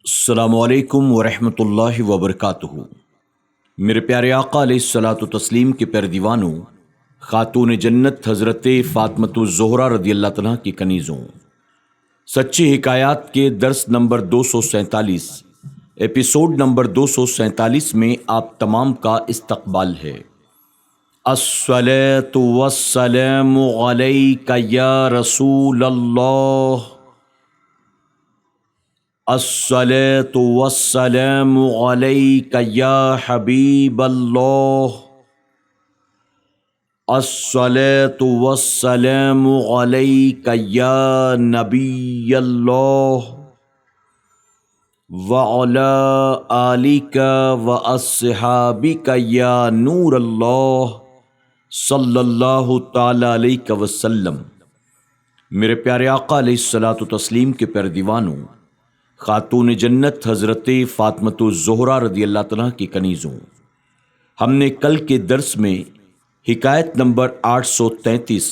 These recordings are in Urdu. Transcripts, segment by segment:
السلام علیکم ورحمۃ اللہ وبرکاتہ۔ میرے پیارے آقا علیہ الصلاۃ والتسلیم کے پیردیوانوں، خاتون جنت حضرت فاطمۃ الزہرا رضی اللہ عنہا کی کنیزوں، سچی حکایات کے درس نمبر 247 ایپیسوڈ نمبر 247 میں آپ تمام کا استقبال ہے۔ الصلاۃ والسلام علیک یا رسول اللہ، الصلاۃ والسلام علیک یا حبیب اللہ، الصلاۃ والسلام علیک یا نبی اللہ، وعلی آلک واصحابک یا نور اللہ، صلی اللہ تعالی علیہ وسلم۔ میرے پیارے آقا علیہ الصلاۃ والتسلیم کے پیردیوانوں، خاتون جنت حضرت فاطمۃ الزہرا رضی اللہ عنہا کی کنیزوں، ہم نے کل کے درس میں حکایت نمبر 833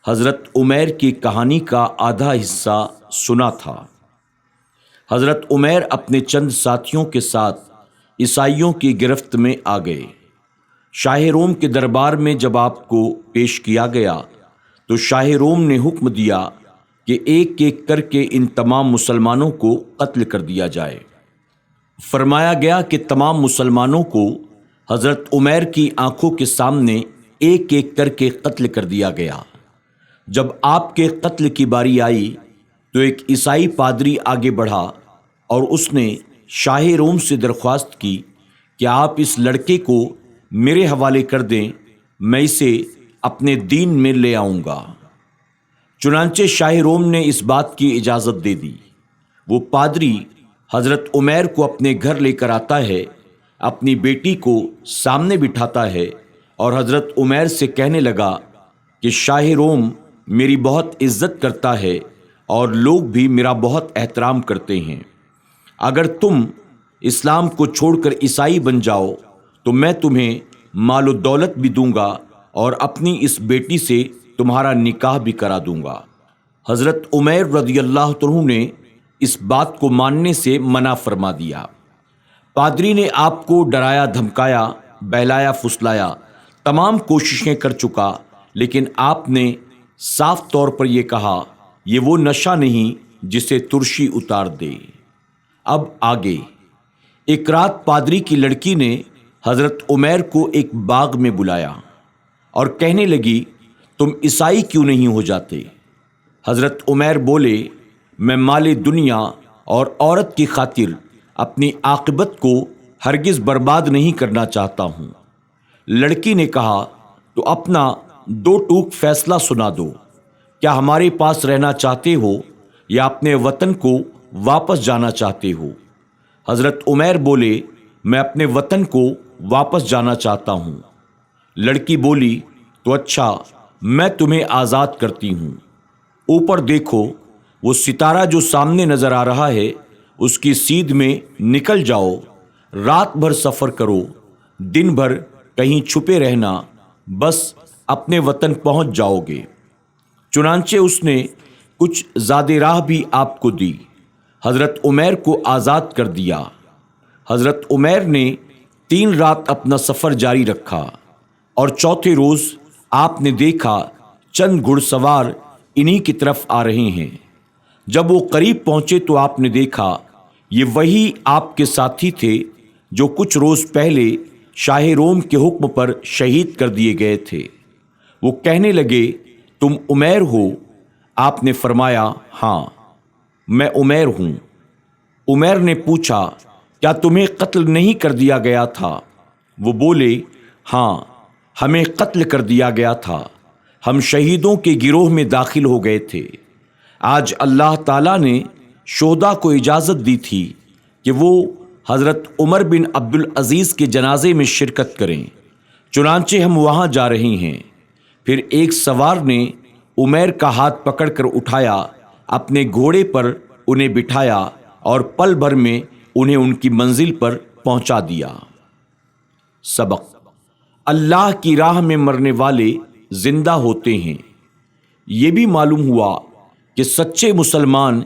حضرت عمیر کی کہانی کا آدھا حصہ سنا تھا۔ حضرت عمیر اپنے چند ساتھیوں کے ساتھ عیسائیوں کی گرفت میں آ گئے۔ شاہ روم کے دربار میں جب آپ کو پیش کیا گیا تو شاہ روم نے حکم دیا کہ ایک ایک کر کے ان تمام مسلمانوں کو قتل کر دیا جائے۔ فرمایا گیا کہ تمام مسلمانوں کو حضرت عمیر کی آنکھوں کے سامنے ایک ایک کر کے قتل کر دیا گیا۔ جب آپ کے قتل کی باری آئی تو ایک عیسائی پادری آگے بڑھا اور اس نے شاہ روم سے درخواست کی کہ آپ اس لڑکے کو میرے حوالے کر دیں، میں اسے اپنے دین میں لے آؤں گا۔ چنانچہ شاہ روم نے اس بات کی اجازت دے دی۔ وہ پادری حضرت عمیر کو اپنے گھر لے کر آتا ہے، اپنی بیٹی کو سامنے بٹھاتا ہے اور حضرت عمیر سے کہنے لگا کہ شاہ روم میری بہت عزت کرتا ہے اور لوگ بھی میرا بہت احترام کرتے ہیں۔ اگر تم اسلام کو چھوڑ کر عیسائی بن جاؤ تو میں تمہیں مال و دولت بھی دوں گا اور اپنی اس بیٹی سے تمہارا نکاح بھی کرا دوں گا۔ حضرت عمیر رضی اللہ عنہ نے اس بات کو ماننے سے منع فرما دیا۔ پادری نے آپ کو ڈرایا دھمکایا، بہلایا پھسلایا، تمام کوششیں کر چکا، لیکن آپ نے صاف طور پر یہ کہا، یہ وہ نشہ نہیں جسے ترشی اتار دے۔ اب آگے ایک رات پادری کی لڑکی نے حضرت عمیر کو ایک باغ میں بلایا اور کہنے لگی، تم عیسائی کیوں نہیں ہو جاتے؟ حضرت عمیر بولے، میں مال دنیا اور عورت کی خاطر اپنی عاقبت کو ہرگز برباد نہیں کرنا چاہتا ہوں۔ لڑکی نے کہا، تو اپنا دو ٹوک فیصلہ سنا دو، کیا ہمارے پاس رہنا چاہتے ہو یا اپنے وطن کو واپس جانا چاہتے ہو؟ حضرت عمیر بولے، میں اپنے وطن کو واپس جانا چاہتا ہوں۔ لڑکی بولی، تو اچھا، میں تمہیں آزاد کرتی ہوں۔ اوپر دیکھو، وہ ستارہ جو سامنے نظر آ رہا ہے، اس کی سیدھ میں نکل جاؤ، رات بھر سفر کرو، دن بھر کہیں چھپے رہنا، بس اپنے وطن پہنچ جاؤ گے۔ چنانچہ اس نے کچھ زاد راہ بھی آپ کو دی، حضرت عمیر کو آزاد کر دیا۔ حضرت عمیر نے 3 رات اپنا سفر جاری رکھا اور چوتھے روز آپ نے دیکھا چند گھڑ سوار انہی کی طرف آ رہے ہیں۔ جب وہ قریب پہنچے تو آپ نے دیکھا یہ وہی آپ کے ساتھی تھے جو کچھ روز پہلے شاہ روم کے حکم پر شہید کر دیے گئے تھے۔ وہ کہنے لگے، تم عمیر ہو؟ آپ نے فرمایا، ہاں میں عمیر ہوں۔ عمیر نے پوچھا، کیا تمہیں قتل نہیں کر دیا گیا تھا؟ وہ بولے، ہاں ہمیں قتل کر دیا گیا تھا، ہم شہیدوں کے گروہ میں داخل ہو گئے تھے۔ آج اللہ تعالیٰ نے شہداء کو اجازت دی تھی کہ وہ حضرت عمر بن عبدالعزیز کے جنازے میں شرکت کریں، چنانچہ ہم وہاں جا رہے ہیں۔ پھر ایک سوار نے عمیر کا ہاتھ پکڑ کر اٹھایا، اپنے گھوڑے پر انہیں بٹھایا اور پل بھر میں انہیں ان کی منزل پر پہنچا دیا۔ سبق: اللہ کی راہ میں مرنے والے زندہ ہوتے ہیں۔ یہ بھی معلوم ہوا کہ سچے مسلمان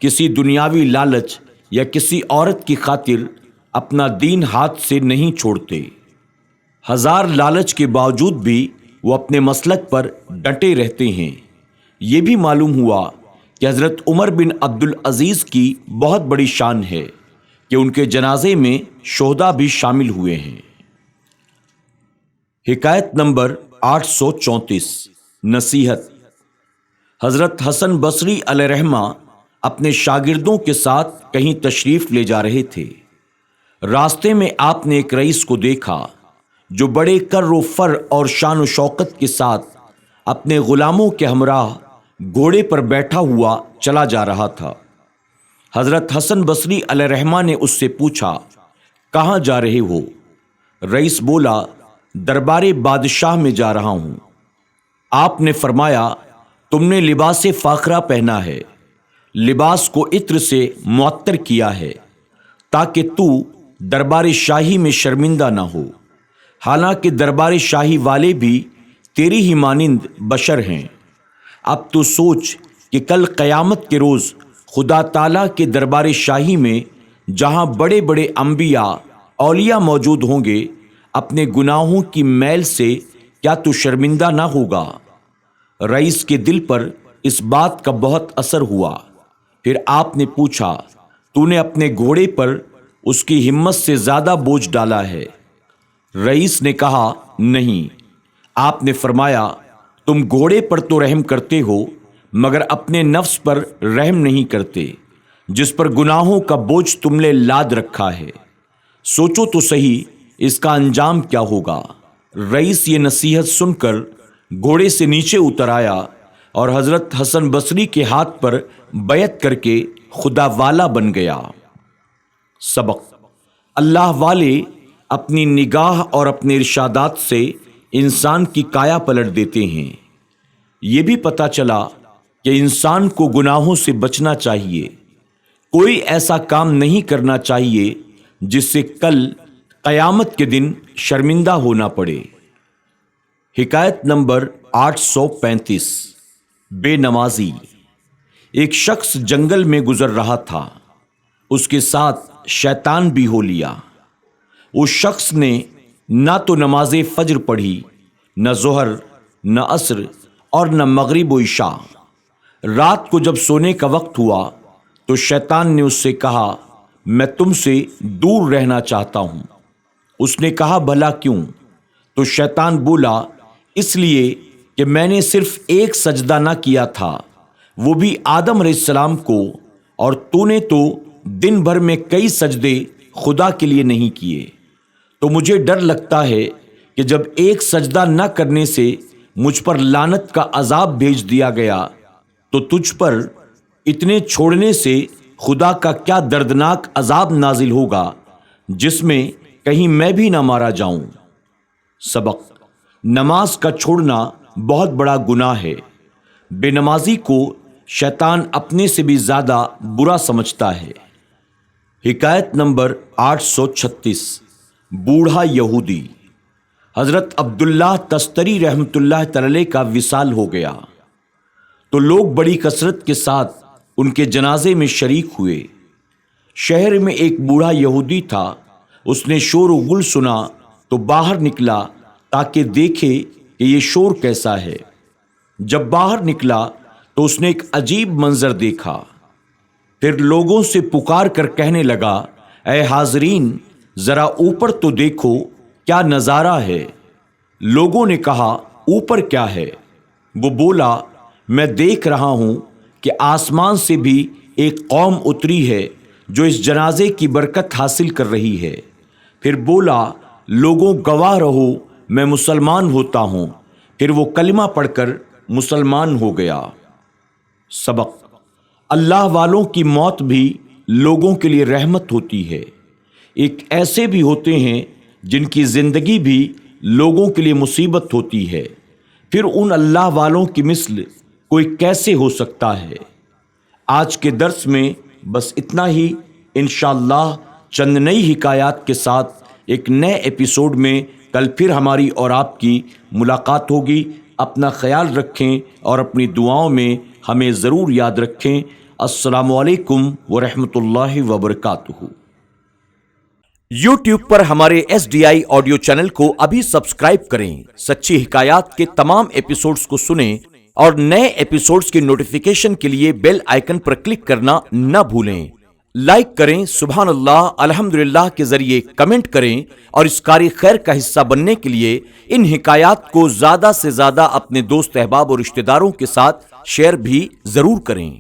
کسی دنیاوی لالچ یا کسی عورت کی خاطر اپنا دین ہاتھ سے نہیں چھوڑتے۔ ہزار لالچ کے باوجود بھی وہ اپنے مسلک پر ڈٹے رہتے ہیں۔ یہ بھی معلوم ہوا کہ حضرت عمر بن عبد العزیز کی بہت بڑی شان ہے کہ ان کے جنازے میں شہداء بھی شامل ہوئے ہیں۔ حکایت نمبر 834 نصیحت۔ حضرت حسن بصری علیہ رحمہ اپنے شاگردوں کے ساتھ کہیں تشریف لے جا رہے تھے۔ راستے میں آپ نے ایک رئیس کو دیکھا جو بڑے کر و فر اور شان و شوکت کے ساتھ اپنے غلاموں کے ہمراہ گھوڑے پر بیٹھا ہوا چلا جا رہا تھا۔ حضرت حسن بصری علیہ رحمہ نے اس سے پوچھا، کہاں جا رہے ہو؟ رئیس بولا، دربار بادشاہ میں جا رہا ہوں۔ آپ نے فرمایا، تم نے لباس فاخرہ پہنا ہے، لباس کو عطر سے معطر کیا ہے تاکہ تو دربار شاہی میں شرمندہ نہ ہو، حالانکہ دربار شاہی والے بھی تیری ہی مانند بشر ہیں۔ اب تو سوچ کہ کل قیامت کے روز خدا تعالیٰ کے دربار شاہی میں جہاں بڑے بڑے انبیاء اولیاء موجود ہوں گے، اپنے گناہوں کی میل سے کیا تو شرمندہ نہ ہوگا؟ رئیس کے دل پر اس بات کا بہت اثر ہوا۔ پھر آپ نے پوچھا، تو نے اپنے گھوڑے پر اس کی ہمت سے زیادہ بوجھ ڈالا ہے؟ رئیس نے کہا، نہیں۔ آپ نے فرمایا، تم گھوڑے پر تو رحم کرتے ہو مگر اپنے نفس پر رحم نہیں کرتے جس پر گناہوں کا بوجھ تم نے لاد رکھا ہے۔ سوچو تو صحیح اس کا انجام کیا ہوگا۔ رئیس یہ نصیحت سن کر گھوڑے سے نیچے اتر آیا اور حضرت حسن بصری کے ہاتھ پر بیعت کر کے خدا والا بن گیا۔ سبق: اللہ والے اپنی نگاہ اور اپنے ارشادات سے انسان کی کایا پلٹ دیتے ہیں۔ یہ بھی پتہ چلا کہ انسان کو گناہوں سے بچنا چاہیے، کوئی ایسا کام نہیں کرنا چاہیے جس سے کل قیامت کے دن شرمندہ ہونا پڑے۔ حکایت نمبر 835 بے نمازی۔ ایک شخص جنگل میں گزر رہا تھا، اس کے ساتھ شیطان بھی ہو لیا۔ اس شخص نے نہ تو نماز فجر پڑھی، نہ ظہر، نہ عصر اور نہ مغرب و عشاء۔ رات کو جب سونے کا وقت ہوا تو شیطان نے اس سے کہا، میں تم سے دور رہنا چاہتا ہوں۔ اس نے کہا، بھلا کیوں؟ تو شیطان بولا، اس لیے کہ میں نے صرف ایک سجدہ نہ کیا تھا، وہ بھی آدم علیہ السلام کو، اور تو نے تو دن بھر میں کئی سجدے خدا کے لیے نہیں کیے۔ تو مجھے ڈر لگتا ہے کہ جب ایک سجدہ نہ کرنے سے مجھ پر لعنت کا عذاب بھیج دیا گیا تو تجھ پر اتنے چھوڑنے سے خدا کا کیا دردناک عذاب نازل ہوگا جس میں کہیں میں بھی نہ مارا جاؤں۔ سبق: نماز کا چھوڑنا بہت بڑا گناہ ہے۔ بے نمازی کو شیطان اپنے سے بھی زیادہ برا سمجھتا ہے۔ حکایت نمبر 836 بوڑھا یہودی۔ حضرت عبداللہ تستری رحمۃ اللہ تعالی کا وصال ہو گیا تو لوگ بڑی کثرت کے ساتھ ان کے جنازے میں شریک ہوئے۔ شہر میں ایک بوڑھا یہودی تھا، اس نے شور و غل سنا تو باہر نکلا تاکہ دیکھے کہ یہ شور کیسا ہے۔ جب باہر نکلا تو اس نے ایک عجیب منظر دیکھا، پھر لوگوں سے پکار کر کہنے لگا، اے حاضرین، ذرا اوپر تو دیکھو کیا نظارہ ہے۔ لوگوں نے کہا، اوپر کیا ہے؟ وہ بولا، میں دیکھ رہا ہوں کہ آسمان سے بھی ایک قوم اتری ہے جو اس جنازے کی برکت حاصل کر رہی ہے۔ پھر بولا، لوگوں گواہ رہو، میں مسلمان ہوتا ہوں۔ پھر وہ کلمہ پڑھ کر مسلمان ہو گیا۔ سبق: اللہ والوں کی موت بھی لوگوں کے لیے رحمت ہوتی ہے۔ ایک ایسے بھی ہوتے ہیں جن کی زندگی بھی لوگوں کے لیے مصیبت ہوتی ہے، پھر ان اللہ والوں کی مثل کوئی کیسے ہو سکتا ہے۔ آج کے درس میں بس اتنا ہی۔ انشاءاللہ چند نئی حکایات کے ساتھ ایک نئے ایپیسوڈ میں کل پھر ہماری اور آپ کی ملاقات ہوگی۔ اپنا خیال رکھیں اور اپنی دعاؤں میں ہمیں ضرور یاد رکھیں۔ السلام علیکم ورحمۃ اللہ وبرکاتہ۔ یوٹیوب پر ہمارے SDI آڈیو چینل کو ابھی سبسکرائب کریں، سچی حکایات کے تمام ایپیسوڈز کو سنیں اور نئے ایپیسوڈز کی نوٹیفیکیشن کے لیے بیل آئیکن پر کلک کرنا نہ بھولیں۔ لائک کریں، سبحان اللہ، الحمدللہ کے ذریعے کمنٹ کریں اور اس کاری خیر کا حصہ بننے کے لیے ان حکایات کو زیادہ سے زیادہ اپنے دوست احباب اور رشتہ داروں کے ساتھ شیئر بھی ضرور کریں۔